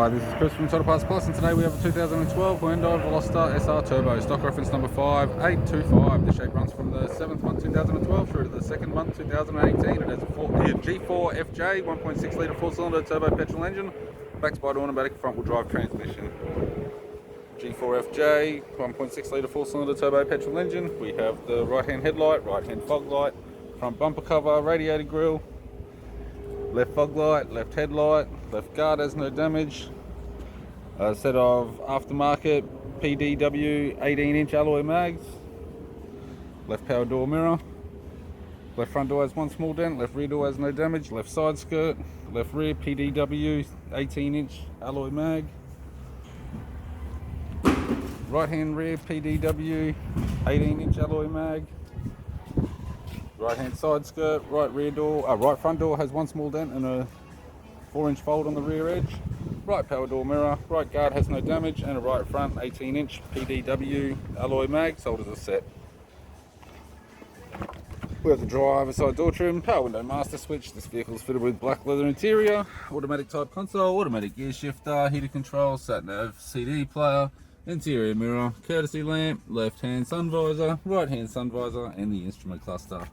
Hi, this is Chris from Total Parts Plus, and today we have a 2012 Hyundai Veloster SR Turbo, stock reference number 5825. The shape runs from the 7th month 2012 through to the 2nd month 2018. It has a G4 FJ 1.6 litre 4-cylinder turbo petrol engine, backed by an automatic front-wheel drive transmission. G4 FJ 1.6 litre 4-cylinder turbo petrol engine. We have the right-hand headlight, right-hand fog light, front bumper cover, radiator grille, left fog light, left headlight, left guard has no damage, a set of aftermarket PDW 18-inch alloy mags, left power door mirror, left front door has one small dent, left rear door has no damage, left side skirt, left rear PDW 18-inch alloy mag, right hand rear PDW 18-inch alloy mag, right hand side skirt, right front door has one small dent and a 4-inch fold on the rear edge, right power door mirror, right guard has no damage, and a right front 18-inch PDW alloy mag sold as a set. We have the driver side door trim, power window master switch. This vehicle is fitted with black leather interior, automatic type console, automatic gear shifter, heated control, sat nav, CD player, interior mirror, courtesy lamp, left hand sun visor, right hand sun visor, and the instrument cluster.